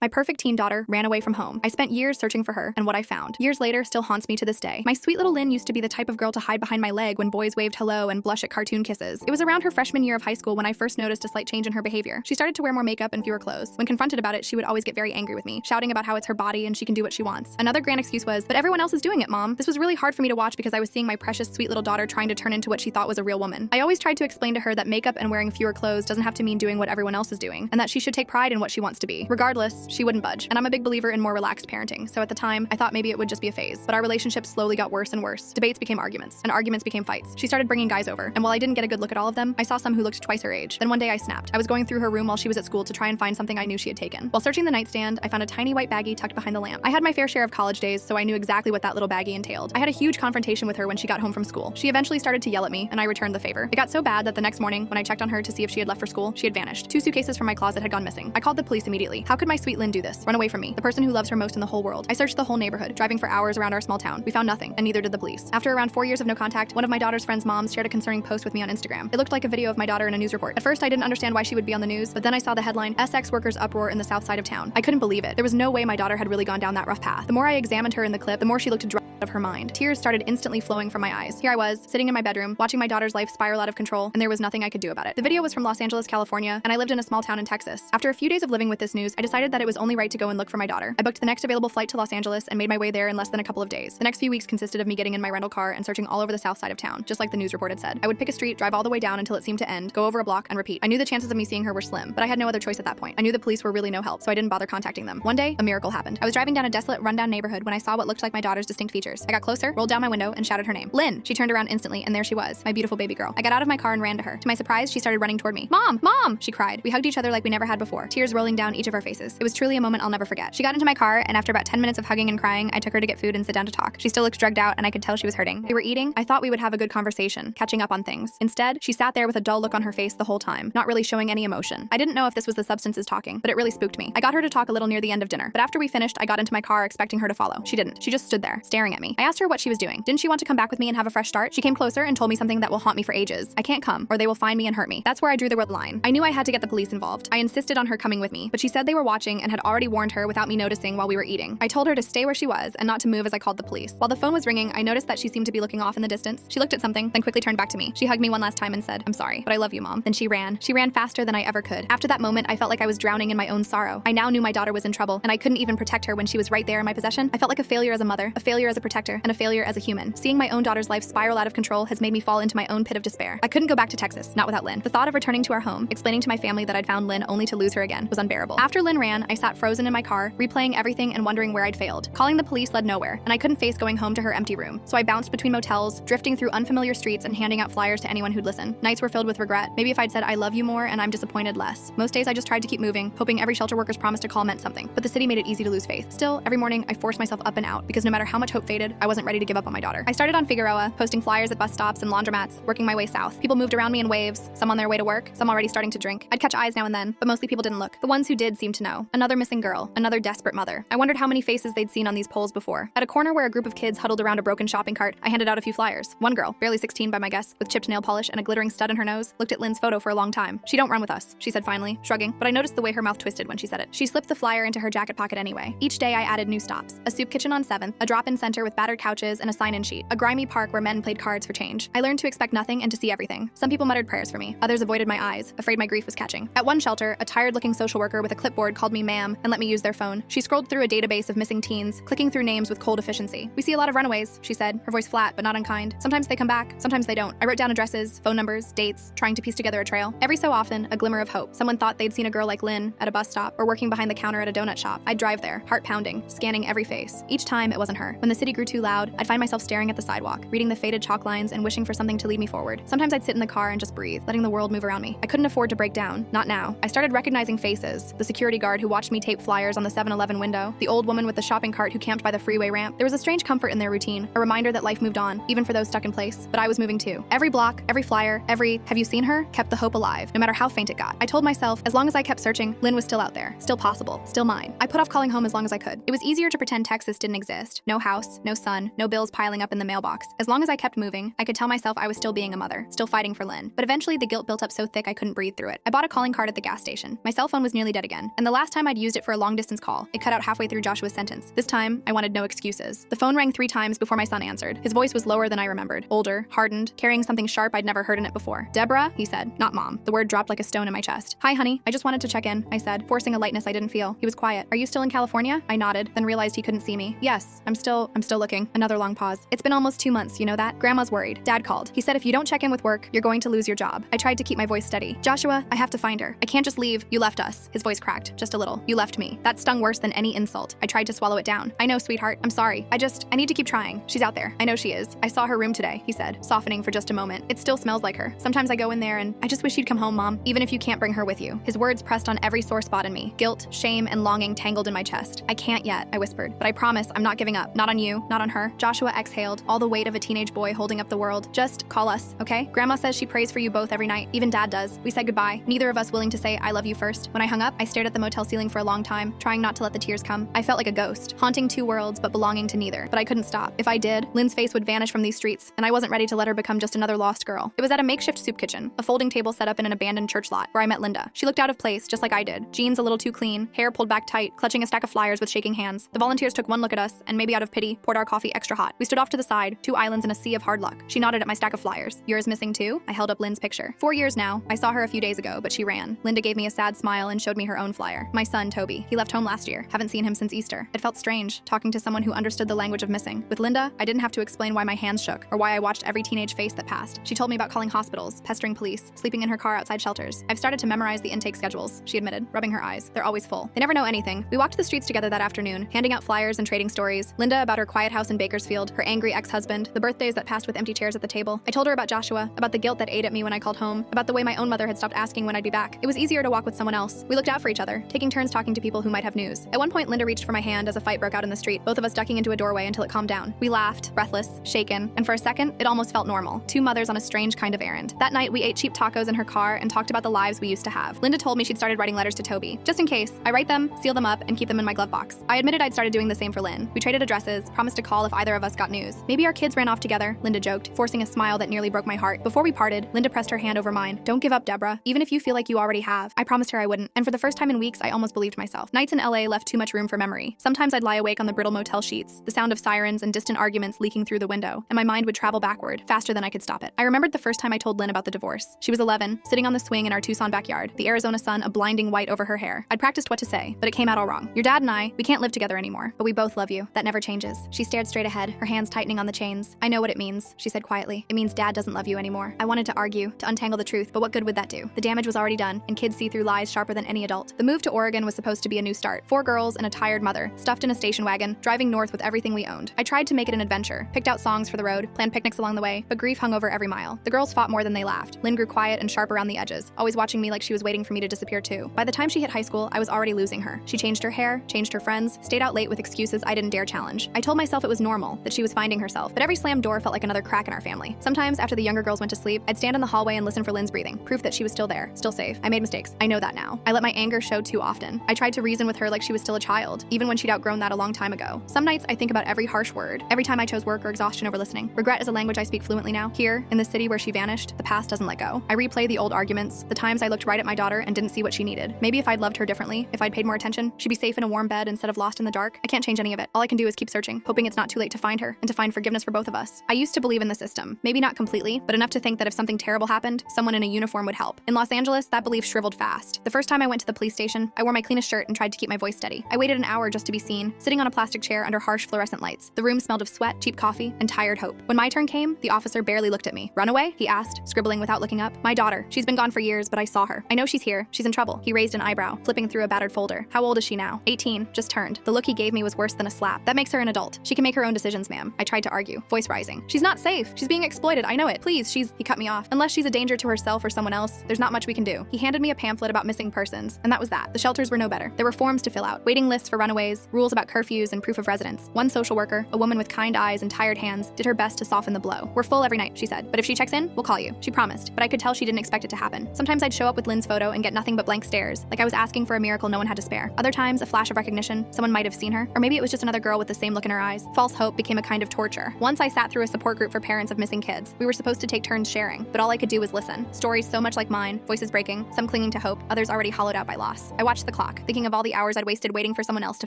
My perfect teen daughter ran away from home. I spent years searching for her, and what I found, years later, still haunts me to this day. My sweet little Lynn used to be the type of girl to hide behind my leg when boys waved hello and blush at cartoon kisses. It was around her freshman year of high school when I first noticed a slight change in her behavior. She started to wear more makeup and fewer clothes. When confronted about it, she would always get very angry with me, shouting about how it's her body and she can do what she wants. Another grand excuse was, but everyone else is doing it, Mom. This was really hard for me to watch because I was seeing my precious sweet little daughter trying to turn into what she thought was a real woman. I always tried to explain to her that makeup and wearing fewer clothes doesn't have to mean doing what everyone else is doing, and that she should take pride in what she wants to be. Regardless, she wouldn't budge. And I'm a big believer in more relaxed parenting, so at the time, I thought maybe it would just be a phase. But our relationship slowly got worse and worse. Debates became arguments, and arguments became fights. She started bringing guys over, and while I didn't get a good look at all of them, I saw some who looked twice her age. Then one day I snapped. I was going through her room while she was at school to try and find something I knew she had taken. While searching the nightstand, I found a tiny white baggie tucked behind the lamp. I had my fair share of college days, so I knew exactly what that little baggie entailed. I had a huge confrontation with her when she got home from school. She eventually started to yell at me, and I returned the favor. It got so bad that the next morning, when I checked on her to see if she had left for school, she had vanished. 2 suitcases from my closet had gone missing. I called the police immediately. How could my sweet Lynn do this? Run away from me, the person who loves her most in the whole world. I searched the whole neighborhood, driving for hours around our small town. We found nothing, and neither did the police. After around 4 years of no contact, one of my daughter's friend's moms shared a concerning post with me on Instagram. It looked like a video of my daughter in a news report. At first, I didn't understand why she would be on the news, but then I saw the headline, SX workers uproar in the south side of town. I couldn't believe it. There was no way my daughter had really gone down that rough path. The more I examined her in the clip, the more she looked to drop out of her mind. Tears started instantly flowing from my eyes. Here I was, sitting in my bedroom, watching my daughter's life spiral out of control, and there was nothing I could do about it. The video was from Los Angeles, California, and I lived in a small town in Texas. After a few days of living with this news, I decided that it was only right to go and look for my daughter. I booked the next available flight to Los Angeles and made my way there in less than a couple of days. The next few weeks consisted of me getting in my rental car and searching all over the south side of town, just like the news report had said. I would pick a street, drive all the way down until it seemed to end, go over a block, and repeat. I knew the chances of me seeing her were slim, but I had no other choice at that point. I knew the police were really no help, so I didn't bother contacting them. One day, a miracle happened. I was driving down a desolate, rundown neighborhood when I saw what looked like my daughter's distinct features. I got closer, rolled down my window, and shouted her name. Lynn! She turned around instantly, and there she was, my beautiful baby girl. I got out of my car and ran to her. To my surprise, she started running toward me. Mom! Mom! She cried. We hugged each other like we never had before, tears rolling down each of our faces. It was truly a moment I'll never forget. She got into my car, and after about 10 minutes of hugging and crying, I took her to get food and sit down to talk. She still looked drugged out, and I could tell she was hurting. We were eating. I thought we would have a good conversation, catching up on things. Instead, she sat there with a dull look on her face the whole time, not really showing any emotion. I didn't know if this was the substances talking, but it really spooked me. I got her to talk a little near the end of dinner, but after we finished, I got into my car expecting her to follow. She didn't. She just stood there, staring at me. I asked her what she was doing. Didn't she want to come back with me and have a fresh start? She came closer and told me something that will haunt me for ages. I can't come, or they will find me and hurt me. That's where I drew the red line. I knew I had to get the police involved. I insisted on her coming with me, but she said they were watching and had already warned her without me noticing while we were eating. I told her to stay where she was and not to move as I called the police. While the phone was ringing, I noticed that she seemed to be looking off in the distance. She looked at something, then quickly turned back to me. She hugged me one last time and said, "I'm sorry, but I love you, Mom." Then she ran. She ran faster than I ever could. After that moment, I felt like I was drowning in my own sorrow. I now knew my daughter was in trouble, and I couldn't even protect her when she was right there in my possession. I felt like a failure as a mother, a failure as a protector, and a failure as a human. Seeing my own daughter's life spiral out of control has made me fall into my own pit of despair. I couldn't go back to Texas, not without Lynn. The thought of returning to our home, explaining to my family that I'd found Lynn only to lose her again, was unbearable. After Lynn ran, I sat frozen in my car, replaying everything and wondering where I'd failed. Calling the police led nowhere, and I couldn't face going home to her empty room. So I bounced between motels, drifting through unfamiliar streets and handing out flyers to anyone who'd listen. Nights were filled with regret. Maybe if I'd said I love you more and I'm disappointed less. Most days I just tried to keep moving, hoping every shelter worker's promise to call meant something. But the city made it easy to lose faith. Still, every morning I forced myself up and out because no matter how much hope faded, I wasn't ready to give up on my daughter. I started on Figueroa, posting flyers at bus stops and laundromats, working my way south. People moved around me in waves, some on their way to work, some already starting to drink. I'd catch eyes now and then, but mostly people didn't look. The ones who did seemed to know. Another missing girl, another desperate mother. I wondered how many faces they'd seen on these poles before. At a corner where a group of kids huddled around a broken shopping cart, I handed out a few flyers. One girl, barely 16 by my guess, with chipped nail polish and a glittering stud in her nose, looked at Lynn's photo for a long time. "She don't run with us," she said finally, shrugging, but I noticed the way her mouth twisted when she said it. She slipped the flyer into her jacket pocket anyway. Each day I added new stops. A soup kitchen on 7th, a drop-in center with battered couches and a sign-in sheet, a grimy park where men played cards for change. I learned to expect nothing and to see everything. Some people muttered prayers for me. Others avoided my eyes, afraid my grief was catching. At one shelter, a tired-looking social worker with a clipboard called me ma'am and let me use their phone. She scrolled through a database of missing teens, clicking through names with cold efficiency. "We see a lot of runaways," she said, her voice flat but not unkind. "Sometimes they come back, sometimes they don't." I wrote down addresses, phone numbers, dates, trying to piece together a trail. Every so often, a glimmer of hope. Someone thought they'd seen a girl like Lynn at a bus stop or working behind the counter at a donut shop. I'd drive there, heart pounding, scanning every face. Each time, it wasn't her. When the city grew too loud, I'd find myself staring at the sidewalk, reading the faded chalk lines and wishing for something to lead me forward. Sometimes I'd sit in the car and just breathe, letting the world move around me. I couldn't afford to break down. Not now. I started recognizing faces. The security guard who watched me tape flyers on the 7-Eleven window, the old woman with the shopping cart who camped by the freeway ramp. There was a strange comfort in their routine, a reminder that life moved on, even for those stuck in place. But I was moving too. Every block, every flyer, every "have you seen her?" kept the hope alive, no matter how faint it got. I told myself, as long as I kept searching, Lynn was still out there, still possible, still mine. I put off calling home as long as I could. It was easier to pretend Texas didn't exist. No house, no sun, no bills piling up in the mailbox. As long as I kept moving, I could tell myself I was still being a mother, still fighting for Lynn. But eventually the guilt built up so thick I couldn't breathe through it. I bought a calling card at the gas station. My cell phone was nearly dead again, and the last time I'd used it for a long-distance call, it cut out halfway through Joshua's sentence. This time, I wanted no excuses. The phone rang 3 times before my son answered. His voice was lower than I remembered, older, hardened, carrying something sharp I'd never heard in it before. "Deborah," he said, not Mom. The word dropped like a stone in my chest. "Hi, honey. I just wanted to check in," I said, forcing a lightness I didn't feel. He was quiet. "Are you still in California?" I nodded, then realized he couldn't see me. "Yes, I'm still looking." Another long pause. "It's been almost 2 months, you know that? Grandma's worried." Dad called. He said if you don't check in with work, you're going to lose your job. I tried to keep my voice steady. "Joshua, I have to find her. I can't just leave. You left us." His voice cracked, just a little. "You left me." That stung worse than any insult. I tried to swallow it down. "I know, sweetheart. I'm sorry. I need to keep trying. She's out there. I know she is. I saw her room today," he said, softening for just a moment. "It still smells like her. Sometimes I go in there and I just wish you'd come home, Mom, even if you can't bring her with you." His words pressed on every sore spot in me. Guilt, shame, and longing tangled in my chest. "I can't yet," I whispered, "but I promise I'm not giving up. Not on you, not on her." Joshua exhaled, all the weight of a teenage boy holding up the world. "Just call us, okay? Grandma says she prays for you both every night. Even Dad does." We said goodbye, neither of us willing to say I love you first. When I hung up, I stared at the motel ceiling for a long time, trying not to let the tears come. I felt like a ghost, haunting 2 worlds but belonging to neither. But I couldn't stop. If I did, Lynn's face would vanish from these streets, and I wasn't ready to let her become just another lost girl. It was at a makeshift soup kitchen, a folding table set up in an abandoned church lot, where I met Linda. She looked out of place, just like I did. Jeans a little too clean, hair pulled back tight, clutching a stack of flyers with shaking hands. The volunteers took one look at us, and maybe out of pity, poured our coffee extra hot. We stood off to the side, 2 islands in a sea of hard luck. She nodded at my stack of flyers. "Yours missing too?" I held up Lynn's picture. 4 years now. I saw her a few days ago, but she ran. Linda gave me a sad smile and showed me her own flyer. "My son, Toby. He left home last year. Haven't seen him since Easter." It felt strange, talking to someone who understood the language of missing. With Linda, I didn't have to explain why my hands shook, or why I watched every teenage face that passed. She told me about calling hospitals, pestering police, sleeping in her car outside shelters. "I've started to memorize the intake schedules," she admitted, rubbing her eyes. "They're always full. They never know anything." We walked the streets together that afternoon, handing out flyers and trading stories. Linda about her quiet house in Bakersfield, her angry ex-husband, the birthdays that passed with empty chairs at the table. I told her about Joshua, about the guilt that ate at me when I called home, about the way my own mother had stopped asking when I'd be back. It was easier to walk with someone else. We looked out for each other, taking turns talking to people who might have news. At one point, Linda reached for my hand as a fight broke out in the street, both of us ducking into a doorway until it calmed down. We laughed, breathless, shaken, and for a second, it almost felt normal. 2 mothers on a strange kind of errand. That night, we ate cheap tacos in her car and talked about the lives we used to have. Linda told me she'd started writing letters to Toby. Just in case, I write them, seal them up, and keep them in my glove box. I admitted I'd started doing the same for Lynn. We traded addresses, promised to call if either of us got news. "Maybe our kids ran off together," Linda joked, forcing a smile that nearly broke my heart. Before we parted, Linda pressed her hand over mine. "Don't give up, Deborah, even if you feel like you already have." I promised her I wouldn't, and for the first time in weeks, I almost believed myself. Nights in LA left too much room for memory. Sometimes I'd lie awake on the brittle motel sheets, the sound of sirens and distant arguments leaking through the window, and my mind would travel backward, faster than I could stop it. I remembered the first time I told Lynn about the divorce. She was 11, sitting on the swing in our Tucson backyard, the Arizona sun a blinding white over her hair. I'd practiced what to say, but it came out all wrong. "Your dad and I, we can't live together anymore, but we both love you. That never changes." She stared straight ahead, her hands tightening on the chains. "I know what it means," she said quietly. "It means Dad doesn't love you anymore." I wanted to argue, to untangle the truth, but what good would that do? The damage was already done, and kids see through lies sharper than any adult. The move to Oregon was supposed to be a new start. 4 girls and a tired mother, stuffed in a station wagon, driving north with everything we owned. I tried to make it an adventure, picked out songs for the road, planned picnics along the way, but grief hung over every mile. The girls fought more than they laughed. Lynn grew quiet and sharp around the edges, always watching me like she was waiting for me to disappear too. By the time she hit high school, I was already losing her. She changed her hair, changed her friends, stayed out late with excuses I didn't dare challenge. I told myself it was normal, that she was finding herself, but every slammed door felt like another crack in our family. Sometimes, after the younger girls went to sleep, I'd stand in the hallway and listen for Lynn's breathing, proof that she was still there, still safe. I made mistakes. I know that now. I let my anger show too often. I tried to reason with her like she was still a child, even when she'd outgrown that a long time ago. Some nights I think about every harsh word, every time I chose work or exhaustion over listening. Regret is a language I speak fluently now. Here, in the city where she vanished, the past doesn't let go. I replay the old arguments, the times I looked right at my daughter and didn't see what she needed. Maybe if I'd loved her differently, if I'd paid more attention, she'd be safe in a warm bed instead of lost in the dark. I can't change any of it. All I can do is keep searching, hoping it's not too late to find her and to find forgiveness for both of us. I used to believe in the system, maybe not completely, but enough to think that if something terrible happened, someone in a uniform would help. In Los Angeles, that belief shriveled fast. The first time I went to the police station, I wore my cleanest shirt and tried to keep my voice steady. I waited an hour just to be seen, sitting on a plastic chair under harsh fluorescent lights. The room smelled of sweat, cheap coffee, and tired hope. When my turn came, the officer barely looked at me. "Runaway?" he asked, scribbling without looking up. "My daughter. She's been gone for years, but I saw her. I know she's here. She's in trouble." He raised an eyebrow, flipping through a battered folder. "How old is she now?" 18, just turned. The look he gave me was worse than a slap. "That makes her an adult. She can make her own decisions, ma'am." I tried to argue, voice rising. "She's not safe. She's being exploited. I know it. Please, He cut me off. "Unless she's a danger to herself or someone else, there's not much we can do." He handed me a pamphlet about missing persons, and that was that. The shelters were no better. There were forms to fill out, waiting lists for runaways, rules about curfews, and proof of residence. One social worker, a woman with kind eyes and tired hands, did her best to soften the blow. "We're full every night," she said, "but if she checks in, we'll call you." She promised, but I could tell she didn't expect it to happen. Sometimes I'd show up with Lynn's photo and get nothing but blank stares, like I was asking for a miracle no one had to spare. Other times, a flash of recognition, someone might have seen her, or maybe it was just another girl with the same look in her eyes. False hope became a kind of torture. Once I sat through a support group for parents of missing kids. We were supposed to take turns sharing, but all I could do was listen. Stories so much like mine, voices breaking, some clinging to hope, others already hollowed out by loss. I watched the clock, thinking of all the hours I'd wasted waiting for someone else to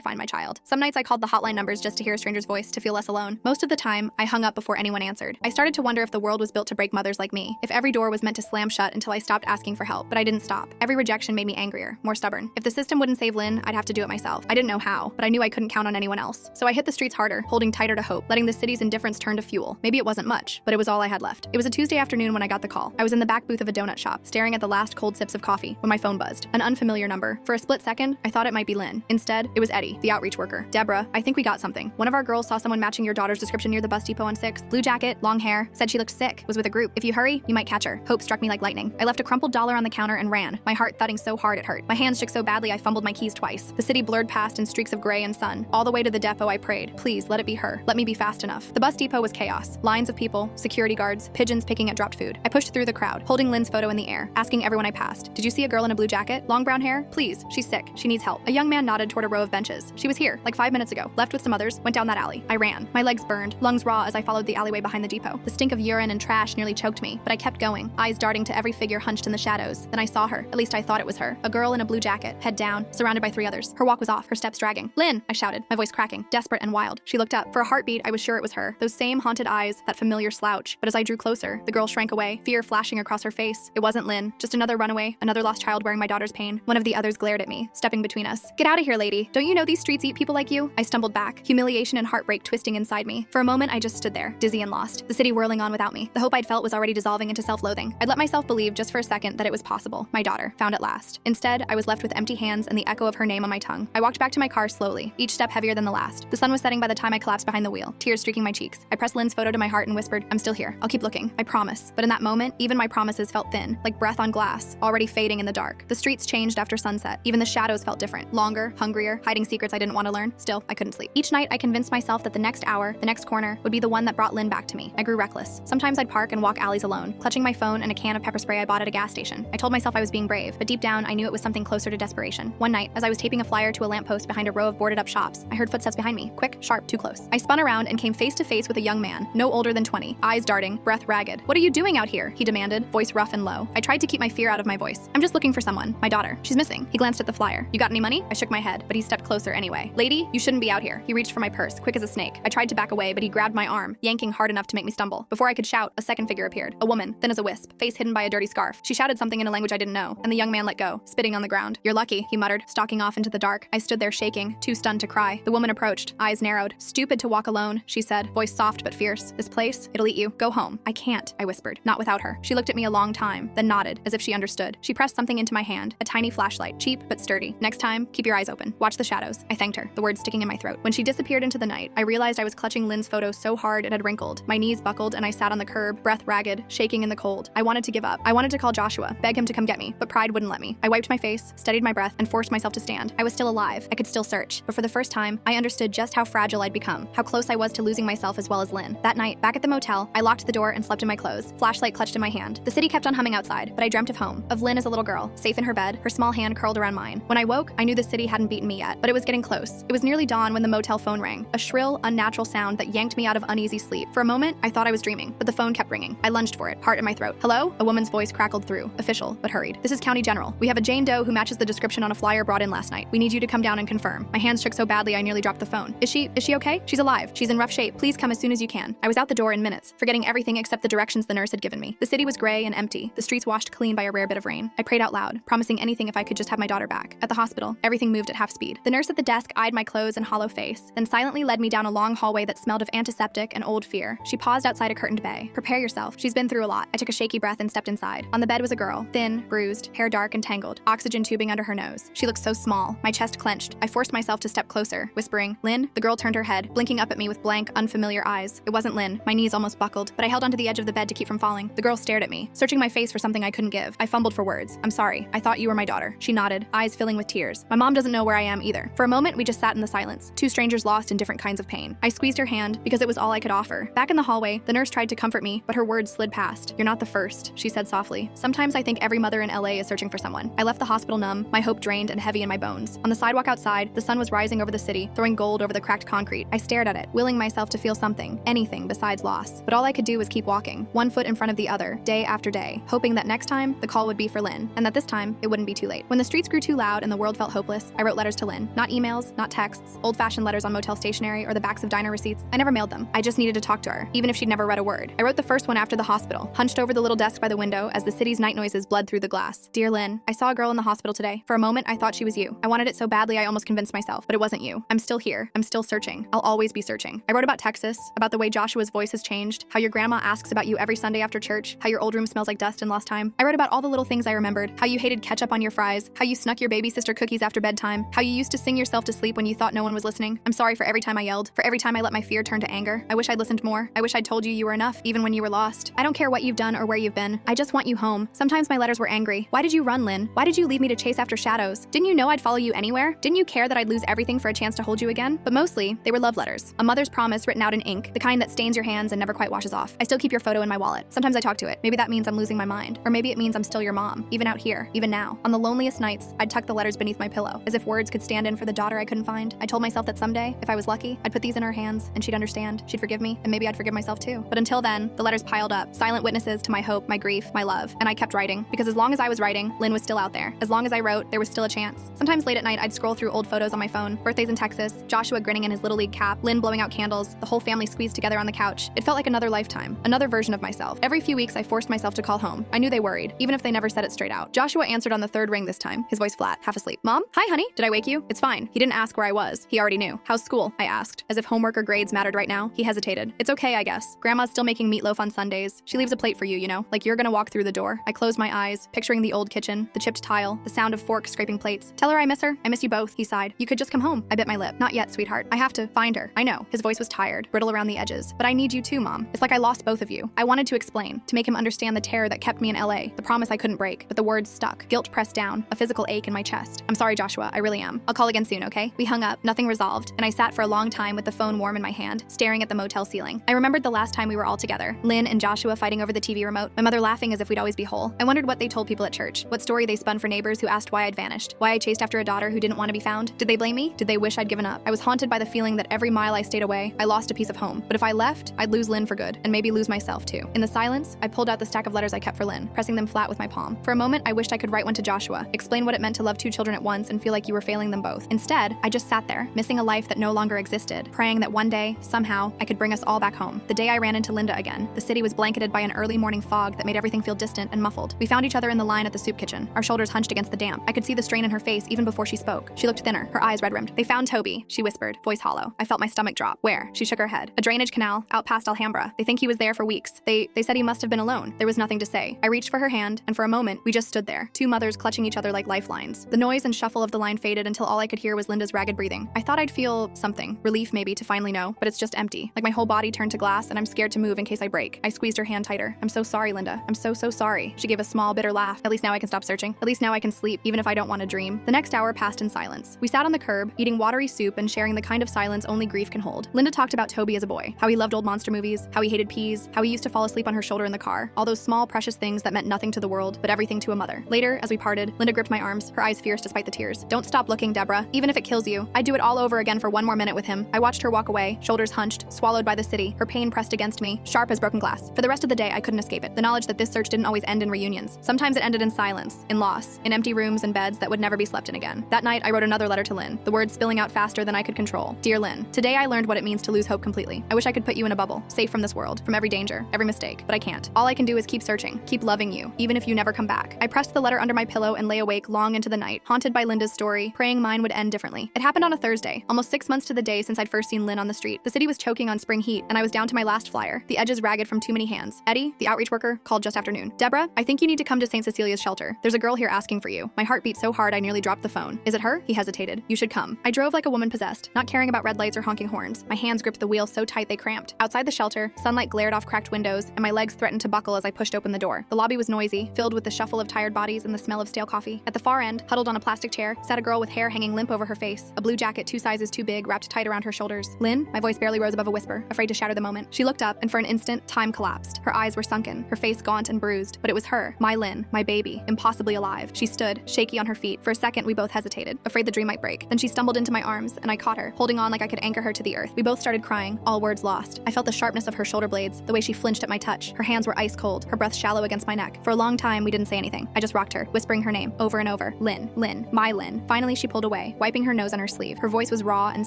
find my child. Some nights I called the hotline numbers just to hear a stranger's voice to feel less alone. Most of the time, I hung up before anyone answered. I started to wonder if the world was built to break mothers like me, if every door was meant to slam shut until I stopped asking for help. But I didn't stop. Every rejection made me angrier, more stubborn. If the system wouldn't save Lynn, I'd have to do it myself. I didn't know how, but I knew I couldn't count on anyone else. So I hit the streets harder, holding tighter to hope, letting the city's indifference turn to fuel. Maybe it wasn't much, but it was all I had left. It was a Tuesday afternoon when I got the call. I was in the back booth of a donut shop, staring at the last cold sips of coffee, when my phone buzzed. An unfamiliar number. For a split second, I thought it might be Lynn. Instead, it was Eddie, the outreach worker. Deborah, I think we got something. One of our girls saw someone matching your daughter's description near the bus depot on 6th. Blue jacket, long hair, said she looked sick, was with a group. If you hurry, you might catch her. Hope struck me like lightning. I left a crumpled dollar on the counter and ran, my heart thudding so hard it hurt. My hands shook so badly I fumbled my keys twice. The city blurred past in streaks of gray and sun. All the way to the depot I prayed, please let it be her. Let me be fast enough. The bus depot was chaos. Lines of people, security guards, pigeons picking at dropped food. I pushed through the crowd, holding Lynn's photo in the air, asking everyone I passed, did you see a girl in a blue jacket? Long brown hair? Please, she's sick. She needs help. A young man nodded toward a row of benches. She was here, like 5 minutes ago. Left with some others, went down that alley. I ran. My legs burned, lungs raw as I followed the alleyway behind the depot. The stink of urine and trash nearly choked me, but I kept going, eyes darting to every figure hunched in the shadows. Then I saw her. At least I thought it was her. A girl in a blue jacket, head down, surrounded by 3 others. Her walk was off, her steps dragging. Lynn, I shouted, my voice cracking, desperate and wild. She looked up. For a heartbeat, I was sure it was her. Those same haunted eyes, that familiar slouch. But as I drew closer, the girl shrank away, fear flashing across her face. It wasn't Lynn, just another runaway, another lost child wearing my daughter's pain. One of the others glared at me, stepping between us. Get out of here, lady. Don't you know these streets eat people like you? I stumbled back, humiliation and heartbreak twisting inside me. For a moment, I just stood there, dizzy and lost, the city whirling on without me. The hope I'd felt was already dissolving into self-loathing. I'd let myself believe just for a second that it was possible. My daughter, found at last. Instead, I was left with empty hands and the echo of her name on my tongue. I walked back to my car slowly, each step heavier than the last. The sun was setting by the time I collapsed behind the wheel, tears streaking my cheeks. I pressed Lynn's photo to my heart and whispered, I'm still here. I'll keep looking. I promise. But in that moment, even my promises felt thin, like breath on glass, already fading in the dark. The streets changed after sunset. Even the shadows felt different, longer, hungrier, hiding secrets I didn't want to learn. Still, I couldn't sleep. Each night, I convinced myself that the next hour, the next corner, would be the one that brought Lynn back to me. I grew reckless. Sometimes I'd park and walk alleys alone, clutching my phone and a can of pepper spray I bought at a gas station. I told myself I was being brave, but deep down, I knew it was something closer to desperation. One night, as I was taping a flyer to a lamppost behind a row of boarded up shops, I heard footsteps behind me, quick, sharp, too close. I spun around and came face to face with a young man, no older than 20, eyes darting, breath ragged. What are you doing out here? He demanded, voice rough and low. I tried to keep my fear out of my voice. I'm just looking for someone. My daughter. She's missing. He glanced at the flyer. You got any money? I shook my head, but he stepped closer anyway. Lady, you shouldn't be out here. He reached for my purse, quick as a snake. I tried to back away, but he grabbed my arm, yanking hard enough to make me stumble. Before I could shout, a second figure appeared. A woman, thin as a wisp, face hidden by a dirty scarf. She shouted something in a language I didn't know, and the young man let go, spitting on the ground. You're lucky, he muttered, stalking off into the dark. I stood there shaking, too stunned to cry. The woman approached, eyes narrowed. Stupid to walk alone, she said, voice soft but fierce. This place, it'll eat you. Go home. I can't, I whispered, not without her. She looked at me a long time, then nodded, as if she understood. She pressed something into my hand, a tiny flashlight, cheap but sturdy. Next time, keep your eyes open. Watch the shadows. I thanked her, the words sticking in my throat. When she disappeared into the night, I realized I was clutching Lynn's photo so hard it had wrinkled. My knees buckled and I sat on the curb, breath ragged, shaking in the cold. I wanted to give up. I wanted to call Joshua, beg him to come get me, but pride wouldn't let me. I wiped my face, steadied my breath, and forced myself to stand. I was still alive. I could still search. But for the first time, I understood just how fragile I'd become, how close I was to losing myself as well as Lynn. That night, back at the motel, I locked the door and slept in my clothes, flashlight clutched in my hand. The city kept on humming outside, but I dreamt of home, of Lynn as a little girl, safe in her bed, her small hand curled around mine. When I woke, I knew the city hadn't beaten me yet, but it was getting close. It was nearly dawn when the motel phone rang, a shrill, unnatural sound that yanked me out of uneasy sleep. For a moment, I thought I was dreaming, but the phone kept ringing. I lunged for it, heart in my throat. Hello? A woman's voice crackled through, official, but hurried. This is County General. We have a Jane Doe who matches the description on a flyer brought in last night. We need you to come down and confirm. My hands shook so badly I nearly dropped the phone. Is she okay? She's alive. She's in rough shape. Please come as soon as you can. I was out the door in minutes, forgetting everything except the directions the nurse had given me. The city was gray and empty, the streets washed clean by a rare bit of rain. I prayed out loud, promising anything if I could just have my daughter back. At the hospital, everything moved at half speed. The nurse at the desk eyed my clothes and hollow face, then silently led me down a long hallway that smelled of antiseptic and old fear. She paused outside a curtained bay. Prepare yourself. She's been through a lot. I took a shaky breath and stepped inside. On the bed was a girl, thin, bruised, hair dark and tangled, oxygen tubing under her nose. She looked so small. My chest clenched. I forced myself to step closer, whispering, Lynn? The girl turned her head, blinking up at me with blank, unfamiliar eyes. It wasn't Lynn. My knees almost buckled, but I held onto the edge of the bed to keep from falling. The girl stared at me, searching my face for something I couldn't give. I fumbled for words. I'm sorry. I thought you were my daughter. She nodded, eyes filling with tears. My mom doesn't know where I am either. For a moment, we just sat in the silence, two strangers lost in different kinds of pain. I squeezed her hand because it was all I could offer. Back in the hallway, the nurse tried to comfort me, but her words slid past. You're not the first, she said softly. Sometimes I think every mother in LA is searching for someone. I left the hospital numb, my hope drained and heavy in my bones. On the sidewalk outside, the sun was rising over the city, throwing gold over the cracked concrete concrete. I stared at it, willing myself to feel something, anything besides loss. But all I could do was keep walking, one foot in front of the other, day after day, hoping that next time, the call would be for Lynn, and that this time, it wouldn't be too late. When the streets grew too loud and the world felt hopeless, I wrote letters to Lynn. Not emails, not texts, old-fashioned letters on motel stationery or the backs of diner receipts. I never mailed them. I just needed to talk to her, even if she'd never read a word. I wrote the first one after the hospital, hunched over the little desk by the window as the city's night noises bled through the glass. Dear Lynn, I saw a girl in the hospital today. For a moment, I thought she was you. I wanted it so badly I almost convinced myself, but it wasn't you. I'm still here. I'm still searching. I'll always be searching. I wrote about Texas, about the way Joshua's voice has changed, how your grandma asks about you every Sunday after church, how your old room smells like dust and lost time. I wrote about all the little things I remembered, how you hated ketchup on your fries, how you snuck your baby sister cookies after bedtime, how you used to sing yourself to sleep when you thought no one was listening. I'm sorry for every time I yelled, for every time I let my fear turn to anger. I wish I'd listened more. I wish I'd told you you were enough, even when you were lost. I don't care what you've done or where you've been. I just want you home. Sometimes my letters were angry. Why did you run, Lynn? Why did you leave me to chase after shadows? Didn't you know I'd follow you anywhere? Didn't you care that I'd lose everything for a chance to hold you again? But mostly, they were love letters. A mother's promise written out in ink, the kind that stains your hands and never quite washes off. I still keep your photo in my wallet. Sometimes I talk to it. Maybe that means I'm losing my mind. Or maybe it means I'm still your mom, even out here, even now. On the loneliest nights, I'd tuck the letters beneath my pillow, as if words could stand in for the daughter I couldn't find. I told myself that someday, if I was lucky, I'd put these in her hands, and she'd understand, she'd forgive me, and maybe I'd forgive myself too. But until then, the letters piled up, silent witnesses to my hope, my grief, my love. And I kept writing, because as long as I was writing, Lynn was still out there. As long as I wrote, there was still a chance. Sometimes late at night, I'd scroll through old photos on my phone, birthdays in Texas, Joshua grinning in his Little League cap, Lynn blowing out candles, the whole family squeezed together on the couch. It felt like another lifetime, another version of myself. Every few weeks, I forced myself to call home. I knew they worried, even if they never said it straight out. Joshua answered on the third ring this time, his voice flat, half asleep. Mom? Hi, honey. Did I wake you? It's fine. He didn't ask where I was. He already knew. How's school? I asked. As if homework or grades mattered right now, he hesitated. It's okay, I guess. Grandma's still making meatloaf on Sundays. She leaves a plate for you, you know, like you're gonna walk through the door. I closed my eyes, picturing the old kitchen, the chipped tile, the sound of forks scraping plates. Tell her I miss her. I miss you both, he sighed. You could just come home. I bit my lip. Not yet, sweetheart. I have to find her. I know. His voice was tired, brittle around the edges. But I need you too, Mom. It's like I lost both of you. I wanted to explain, to make him understand the terror that kept me in LA, the promise I couldn't break, but the words stuck. Guilt pressed down, a physical ache in my chest. I'm sorry, Joshua. I really am. I'll call again soon, okay? We hung up, nothing resolved, and I sat for a long time with the phone warm in my hand, staring at the motel ceiling. I remembered the last time we were all together, Lynn and Joshua fighting over the TV remote, my mother laughing as if we'd always be whole. I wondered what they told people at church, what story they spun for neighbors who asked why I'd vanished, why I chased after a daughter who didn't want to be found. Did they blame me? Did they wish I'd given up? I was haunted by the feeling that every mile I stayed away, I lost a piece of home. But if I left, I'd lose Lynn for good, and maybe lose myself too. In the silence, I pulled out the stack of letters I kept for Lynn, pressing them flat with my palm. For a moment, I wished I could write one to Joshua, explain what it meant to love two children at once and feel like you were failing them both. Instead, I just sat there, missing a life that no longer existed, praying that one day, somehow, I could bring us all back home. The day I ran into Linda again, the city was blanketed by an early morning fog that made everything feel distant and muffled. We found each other in the line at the soup kitchen, our shoulders hunched against the damp. I could see the strain in her face even before she spoke. She looked thinner, her eyes red-rimmed. They found Toby, she whispered, voice hollow. I felt my stomach drop. Where? She shook her head. A drainage canal, out past Alhambra. They think he was there for weeks. They said he must have been alone. There was nothing to say. I reached for her hand, and for a moment, we just stood there, two mothers clutching each other like lifelines. The noise and shuffle of the line faded until all I could hear was Linda's ragged breathing. I thought I'd feel something, relief maybe, to finally know, but it's just empty. Like my whole body turned to glass, and I'm scared to move in case I break. I squeezed her hand tighter. I'm so sorry, Linda. I'm so sorry. She gave a small, bitter laugh. At least now I can stop searching. At least now I can sleep, even if I don't want to dream. The next hour passed in silence. We sat on the curb, eating watery soup and sharing the kind of silence only grief can hold. Linda talked about Toby as a boy, how he loved old monster movies, how he hated peas, how he used to fall asleep on her shoulder in the car, all those small, precious things that meant nothing to the world, but everything to a mother. Later, as we parted, Linda gripped my arms, her eyes fierce despite the tears. Don't stop looking, Deborah. Even if it kills you, I'd do it all over again for one more minute with him. I watched her walk away, shoulders hunched, swallowed by the city, her pain pressed against me, sharp as broken glass. For the rest of the day, I couldn't escape it. The knowledge that this search didn't always end in reunions. Sometimes it ended in silence, in loss, in empty rooms and beds that would never be slept in again. That night, I wrote another letter to Lynn, the words spilling out faster than I could control. Dear Lynn, today I learned what it means to lose hope completely. I wish I could put you in a bubble, safe from this world, from every danger, every mistake, but I can't. All I can do is keep searching, keep loving you, even if you never come back. I pressed the letter under my pillow and lay awake long into the night, haunted by Linda's story, praying mine would end differently. It happened on a Thursday, almost 6 months to the day since I'd first seen Lynn on the street. The city was choking on spring heat, and I was down to my last flyer, the edges ragged from too many hands. Eddie, the outreach worker, called just after noon. Deborah, I think you need to come to St. Cecilia's shelter. There's a girl here asking for you. My heart beat so hard I nearly dropped the phone. Is it her? He hesitated. You should come. I drove like a woman possessed, not caring about red lights or honking horns. My hands gripped the wheel so tight they cramped. Outside the shelter, sunlight glared off cracked windows, and my legs threatened to buckle as I pushed open the door. The lobby was noisy, filled with the shuffle of tired bodies and the smell of stale coffee. At the far end, huddled on a plastic chair, sat a girl with hair hanging limp over her face, a blue jacket 2 sizes too big wrapped tight around her shoulders. Lynn? My voice barely rose above a whisper, afraid to shatter the moment. She looked up, and for an instant, time collapsed. Her eyes were sunken, her face gaunt and bruised, but it was her, my Lynn, my baby, impossibly alive. She stood, shaky on her feet. For a second, we both hesitated, afraid the dream might break. Then she stumbled into my arms, and I caught her, holding on like like I could anchor her to the earth. We both started crying, all words lost. I felt the sharpness of her shoulder blades, the way she flinched at my touch. Her hands were ice cold, her breath shallow against my neck. For a long time, we didn't say anything. I just rocked her, whispering her name over and over. Lynn, Lynn, my Lynn. Finally, she pulled away, wiping her nose on her sleeve. Her voice was raw and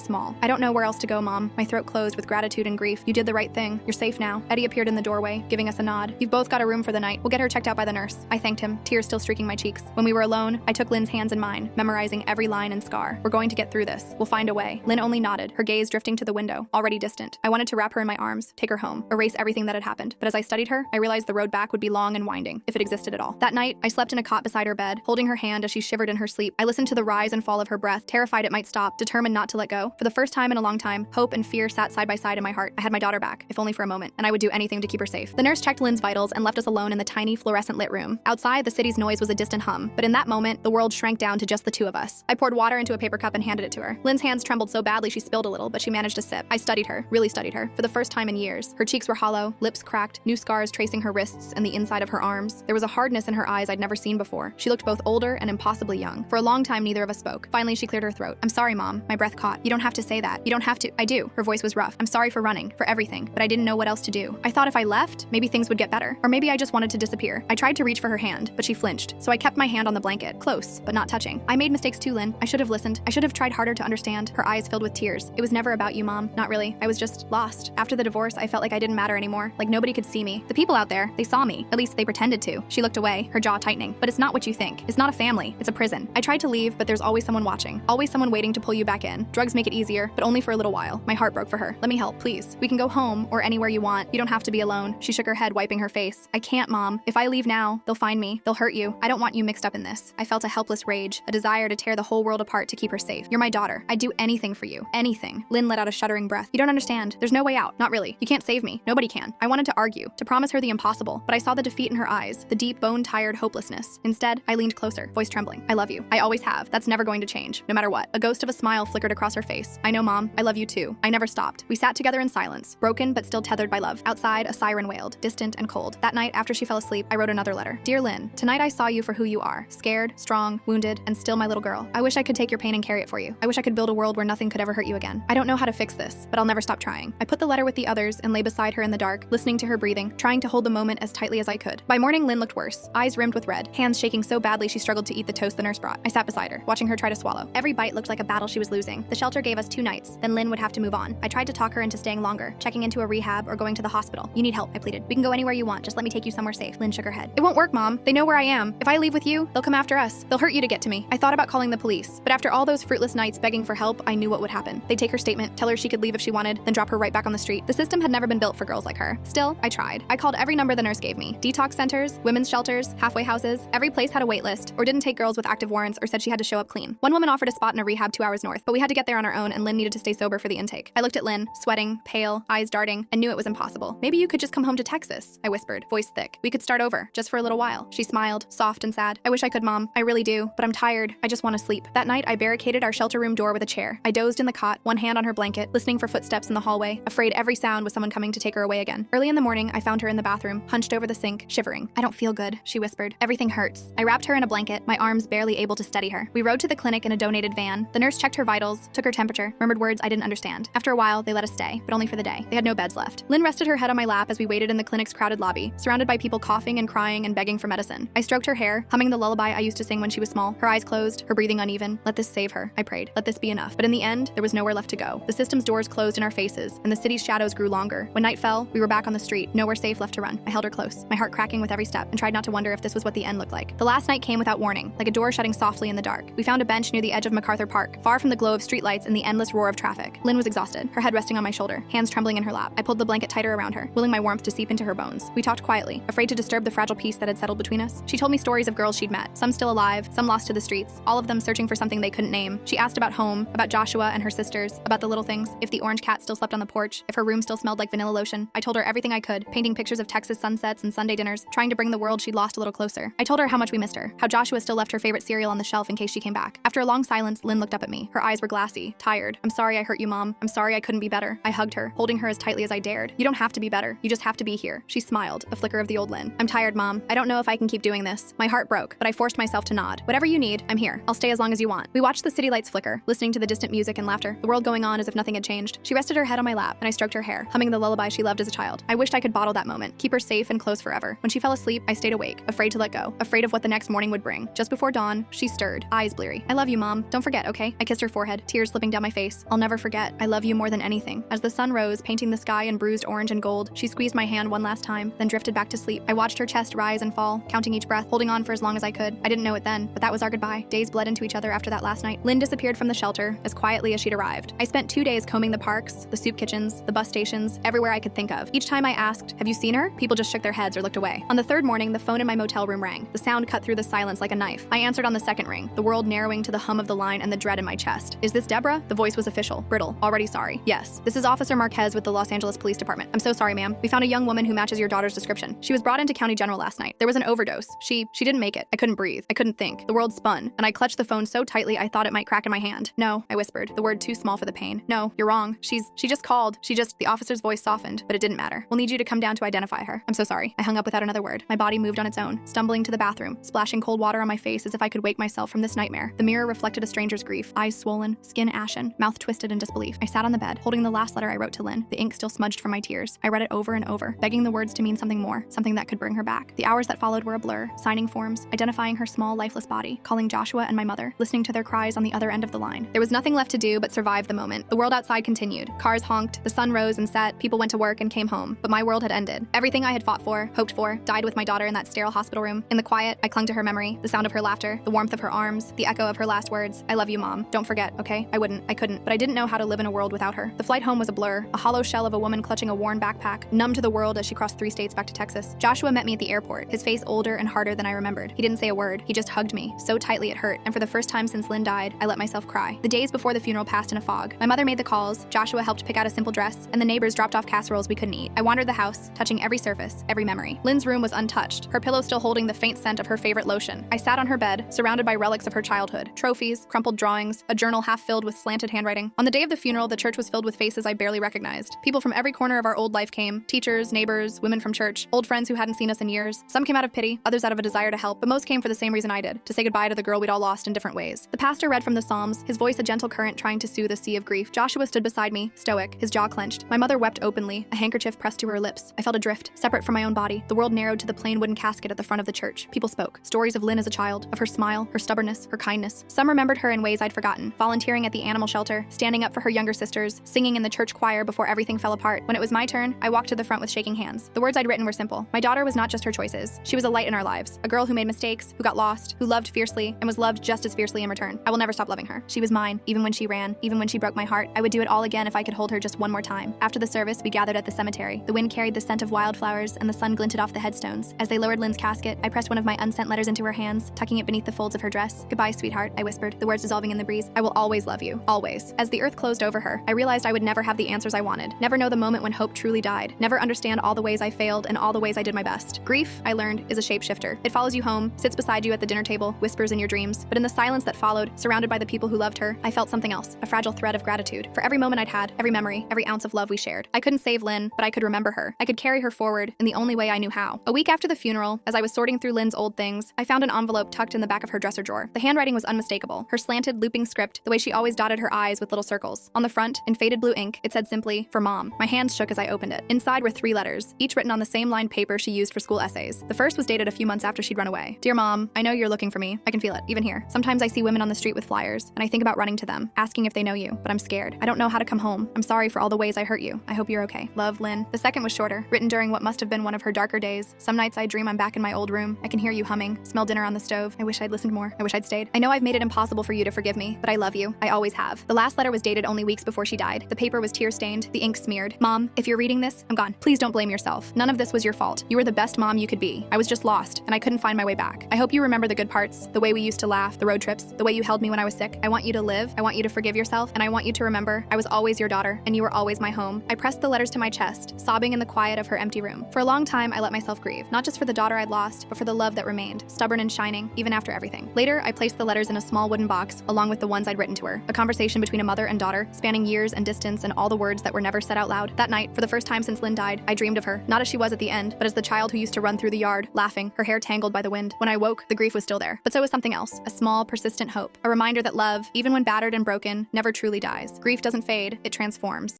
small. I don't know where else to go, Mom. My throat closed with gratitude and grief. You did the right thing. You're safe now. Eddie appeared in the doorway, giving us a nod. You've both got a room for the night. We'll get her checked out by the nurse. I thanked him, tears still streaking my cheeks. When we were alone, I took Lynn's hands in mine, memorizing every line and scar. We're going to get through this. We'll find a way. Lynn only nodded, her gaze drifting to the window, already distant. I wanted to wrap her in my arms, take her home, erase everything that had happened. But as I studied her, I realized the road back would be long and winding, if it existed at all. That night, I slept in a cot beside her bed, holding her hand as she shivered in her sleep. I listened to the rise and fall of her breath, terrified it might stop, determined not to let go. For the first time in a long time, hope and fear sat side by side in my heart. I had my daughter back, if only for a moment, and I would do anything to keep her safe. The nurse checked Lynn's vitals and left us alone in the tiny, fluorescent lit room. Outside, the city's noise was a distant hum, but in that moment, the world shrank down to just the two of us. I poured water into a paper cup and handed it to her. Lynn's hands trembled so badly she spilled a little, but she managed to sip. I studied her, really studied her, for the first time in years. Her cheeks were hollow, lips cracked, new scars tracing her wrists and the inside of her arms. There was a hardness in her eyes I'd never seen before. She looked both older and impossibly young. For a long time, neither of us spoke. Finally, she cleared her throat. I'm sorry, Mom. My breath caught. You don't have to say that. You don't have to. I do. Her voice was rough. I'm sorry for running, for everything, but I didn't know what else to do. I thought if I left, maybe things would get better. Or maybe I just wanted to disappear. I tried to reach for her hand, but she flinched, so I kept my hand on the blanket, close, but not touching. I made mistakes too, Lynn. I should have listened. I should have tried harder to understand. Her eyes filled with tears. It was never about you, Mom. Not really. I was just lost. After the divorce, I felt like I didn't matter anymore, like nobody could see me. The people out there, they saw me. At least they pretended to. She looked away, her jaw tightening. But it's not what you think. It's not a family. It's a prison. I tried to leave, but there's always someone watching. Always someone waiting to pull you back in. Drugs make it easier, but only for a little while. My heart broke for her. Let me help, please. We can go home or anywhere you want. You don't have to be alone. She shook her head, wiping her face. I can't, Mom. If I leave now, they'll find me. They'll hurt you. I don't want you mixed up in this. I felt a helpless rage, a desire to tear the whole world apart to keep her safe. You're my daughter. I'd do anything for you. Anything. Lynn let out a shuddering breath. You don't understand. There's no way out. Not really. You can't save me. Nobody can. I wanted to argue, to promise her the impossible, but I saw the defeat in her eyes, the deep, bone-tired hopelessness. Instead, I leaned closer, voice trembling. I love you. I always have. That's never going to change, no matter what. A ghost of a smile flickered across her face. I know, Mom. I love you too. I never stopped. We sat together in silence, broken but still tethered by love. Outside, a siren wailed, distant and cold. That night, after she fell asleep, I wrote another letter. Dear Lynn, tonight I saw you for who you are. Scared, strong, wounded, and still my little girl. I wish I could take your pain and carry it for you. I wish I could build a world where nothing could ever hurt you again. I don't know how to fix this, but I'll never stop trying. I put the letter with the others and lay beside her in the dark, listening to her breathing, trying to hold the moment as tightly as I could. By morning, Lynn looked worse, eyes rimmed with red, hands shaking so badly she struggled to eat the toast the nurse brought. I sat beside her, watching her try to swallow. Every bite looked like a battle she was losing. The shelter gave us 2 nights, then Lynn would have to move on. I tried to talk her into staying longer, checking into a rehab or going to the hospital. You need help, I pleaded. We can go anywhere you want, just let me take you somewhere safe. Lynn shook her head. It won't work, Mom. They know where I am. If I leave with you, they'll come after us. They'll hurt you to get to me. I thought about calling the police, but after all those fruitless nights begging for help, I knew what would happen. They'd take her statement, tell her she could leave if she wanted, then drop her right back on the street. The system had never been built for girls like her. Still, I tried. I called every number the nurse gave me. Detox centers, women's shelters, halfway houses. Every place had a wait list, or didn't take girls with active warrants, or said she had to show up clean. One woman offered a spot in a rehab 2 hours north, but we had to get there on our own, and Lynn needed to stay sober for the intake. I looked at Lynn, sweating, pale, eyes darting, and knew it was impossible. Maybe you could just come home to Texas, I whispered, voice thick. We could start over, just for a little while. She smiled, soft and sad. I wish I could, Mom. I really do, but I'm tired. I just want to sleep. That night, I barricaded our shelter room door with a chair. I dozed in the cot, one hand on her blanket, listening for footsteps in the hallway, afraid every sound was someone coming to take her away again. Early in the morning, I found her in the bathroom, hunched over the sink, shivering. I don't feel good, she whispered. Everything hurts. I wrapped her in a blanket, my arms barely able to steady her. We rode to the clinic in a donated van. The nurse checked her vitals, took her temperature, murmured words I didn't understand. After a while, they let us stay, but only for the day. They had no beds left. Lynn rested her head on my lap as we waited in the clinic's crowded lobby, surrounded by people coughing and crying and begging for medicine. I stroked her hair, humming the lullaby I used to sing when she was small, her eyes closed, her breathing uneven. Let this save her, I prayed. Let this be enough. But in the end, there was nowhere left to go. The system's doors closed in our faces, and the city's shadows grew longer. When night fell, we were back on the street, nowhere safe left to run. I held her close, my heart cracking with every step, and tried not to wonder if this was what the end looked like. The last night came without warning, like a door shutting softly in the dark. We found a bench near the edge of MacArthur Park, far from the glow of streetlights and the endless roar of traffic. Lynn was exhausted, her head resting on my shoulder, hands trembling in her lap. I pulled the blanket tighter around her, willing my warmth to seep into her bones. We talked quietly, afraid to disturb the fragile peace that had settled between us. She told me stories of girls she'd met, some still alive, some lost to the streets, all of them searching for something they couldn't name. She asked about home, about Joshua and her sisters, about the little things, if the orange cat still slept on the porch, if her room still smelled like vanilla lotion. I told her everything I could, painting pictures of Texas sunsets and Sunday dinners, trying to bring the world she'd lost a little closer. I told her how much we missed her, how Joshua still left her favorite cereal on the shelf in case she came back. After a long silence, Lynn looked up at me. Her eyes were glassy, tired. I'm sorry I hurt you, Mom. I'm sorry I couldn't be better. I hugged her, holding her as tightly as I dared. You don't have to be better. You just have to be here. She smiled, a flicker of the old Lynn. I'm tired, Mom. I don't know if I can keep doing this. My heart broke, but I forced myself to nod. Whatever you need, I'm here. I'll stay as long as you want. We watched the city lights flicker, listening to the distant music and laughter. the world going on as if nothing had changed. She rested her head on my lap, and I stroked her hair, humming the lullaby she loved as a child. I wished I could bottle that moment, keep her safe and close forever. When she fell asleep, I stayed awake, afraid to let go, afraid of what the next morning would bring. Just before dawn, she stirred, eyes bleary. I love you, Mom. Don't forget, okay? I kissed her forehead, tears slipping down my face. I'll never forget. I love you more than anything. As the sun rose, painting the sky in bruised orange and gold, she squeezed my hand one last time, then drifted back to sleep. I watched her chest rise and fall, counting each breath, holding on for as long as I could. I didn't know it then, but that was our goodbye. Days bled into each other after that last night. Lynn disappeared from the shelter as quietly as she'd arrived. I spent 2 days combing the parks, the soup kitchens, the bus stations, everywhere I could think of. Each time I asked, "Have you seen her?" people just shook their heads or looked away. On the third morning, the phone in my motel room rang. The sound cut through the silence like a knife. I answered on the second ring, the world narrowing to the hum of the line and the dread in my chest. "Is this Deborah?" The voice was official, brittle, already sorry. "Yes, this is Officer Marquez with the Los Angeles Police Department. I'm so sorry, ma'am. We found a young woman who matches your daughter's description. She was brought into County General last night. There was an overdose. She didn't make it. I couldn't breathe. I couldn't think. The world spun, and I clutched the phone so tightly I thought it might crack in my hand. No," I whispered, the word too small for the pain. "No, you're wrong. She just called. The officer's voice softened, but it didn't matter. We'll need you to come down to identify her. I'm so sorry." I hung up without another word. My body moved on its own, stumbling to the bathroom, splashing cold water on my face as if I could wake myself from this nightmare. The mirror reflected a stranger's grief, eyes swollen, skin ashen, mouth twisted in disbelief. I sat on the bed, holding the last letter I wrote to Lynn, the ink still smudged from my tears. I read it over and over, begging the words to mean something more, something that could bring her back. The hours that followed were a blur, signing forms, identifying her small, lifeless body, calling Joshua and my mother, listening to their cries on the other end of the line. There was nothing left to do but survive the moment. The world outside continued. Cars honked, the sun rose and set, people went to work and came home, but my world had ended. Everything I had fought for, hoped for, died with my daughter in that sterile hospital room. In the quiet, I clung to her memory, the sound of her laughter, the warmth of her arms, the echo of her last words. "I love you, Mom. Don't forget, okay?" I couldn't, but I didn't know how to live in a world without her. The flight home was a blur, a hollow shell of a woman clutching a worn backpack, numb to the world as she crossed 3 states back to Texas. Joshua met me at the airport, his face older and harder than I remembered. He didn't say a word. He just hugged me, so tightly it hurt, and for the first time since Lynn died, I let myself cry. The days before the funeral passed in a fog. My mother made the calls, Joshua helped pick out a simple dress, and the neighbors dropped off casseroles we couldn't eat. I wandered the house, touching every surface, every memory. Lynn's room was untouched, her pillow still holding the faint scent of her favorite lotion. I sat on her bed, surrounded by relics of her childhood, trophies, crumpled drawings, a journal half filled with slanted handwriting. On the day of the funeral, the church was filled with faces I barely recognized. People from every corner of our old life came, teachers, neighbors, women from church, old friends who hadn't seen us in years. Some came out of pity, others out of a desire to help, but most came for the same reason I did, to say goodbye to the girl we'd all lost in different ways. The pastor read from the Psalms, his voice a gentle current trying to soothe a sea of grief. Joshua stood beside me, stoic, his jaw clenched. My mother wept openly, a handkerchief pressed to her lips. I felt adrift, separate from my own body. The world narrowed to the plain wooden casket at the front of the church. People spoke. Stories of Lynn as a child, of her smile, her stubbornness, her kindness. Some remembered her in ways I'd forgotten, volunteering at the animal shelter, standing up for her younger sisters, singing in the church choir before everything fell apart. When it was my turn, I walked to the front with shaking hands. The words I'd written were simple. My daughter was not just her choices. She was a light in our lives, a girl who made mistakes, who got lost, who loved fiercely, and was loved just as fiercely in return. I will never stop loving her. She was mine, even when she ran, even when she broke my heart. I would do it all again if I could hold her just one more time. After the service, we gathered at the cemetery. The wind carried the scent of wildflowers, and the sun glinted off the headstones. As they lowered Lynn's casket, I pressed one of my unsent letters into her hands, tucking it beneath the folds of her dress. "Goodbye, sweetheart," I whispered, the words dissolving in the breeze. "I will always love you. Always." As the earth closed over her, I realized I would never have the answers I wanted, never know the moment when hope truly died, never understand all the ways I failed and all the ways I did my best. Grief, I learned, is a shapeshifter. It follows you home, sits beside you at the dinner table, whispers in your dreams. But in the silence that followed, surrounded by the people who loved her, I felt something else, a fragile thread of gratitude for every moment I'd had, every memory, every ounce of love we shared. I couldn't save Lynn, but I could remember her. I could carry her forward in the only way I knew how. A week after the funeral, as I was sorting through Lynn's old things, I found an envelope tucked in the back of her dresser drawer. The handwriting was unmistakable, her slanted, looping script, the way she always dotted her I's with little circles. On the front, in faded blue ink, it said simply, "For Mom." My hands shook as I opened it. Inside were 3 letters, each written on the same lined paper she used for school essays. The first was dated a few months after she'd run away. "Dear Mom, I know you're looking for me. I can feel it, even here. Sometimes I see women on the street with flyers, and I think about running to them, asking if they know you, but I'm scared. I don't know how to come home. I'm sorry for all the ways I hurt you. I hope you're okay. Love, Lynn." The second was shorter, written during what must have been one of her darker days. "Some nights I dream I'm back in my old room. I can hear you humming, smell dinner on the stove. I wish I'd listened more. I wish I'd stayed. I know I've made it impossible for you to forgive me, but I love you. I always have." The last letter was dated only weeks before she died. The paper was tear-stained, the ink smeared. "Mom, if you're reading this, I'm gone. Please don't blame yourself. None of this was your fault. You were the best mom you could be. I was just lost, and I couldn't find my way back. I hope you remember the good parts, the way we used to laugh, the road trips, the way you held me when I was sick. I want you to live, I want you to forgive yourself, and I want you to remember I was always your daughter, and you were always my home." I pressed the letters to my chest, sobbing in the quiet of her empty room. For a long time, I let myself grieve, not just for the daughter I'd lost, but for the love that remained, stubborn and shining, even after everything. Later, I placed the letters in a small wooden box, along with the ones I'd written to her, a conversation between a mother and daughter, spanning years and distance and all the words that were never said out loud. That night, for the first time since Lynn died, I dreamed of her, not as she was at the end, but as the child who used to run through the yard, laughing, her hair tangled by the wind. When I woke, the grief was still there, but so was something else, a small, persistent hope, a reminder that love, even when battered and broken, never truly dies. Grief doesn't fade, it transforms.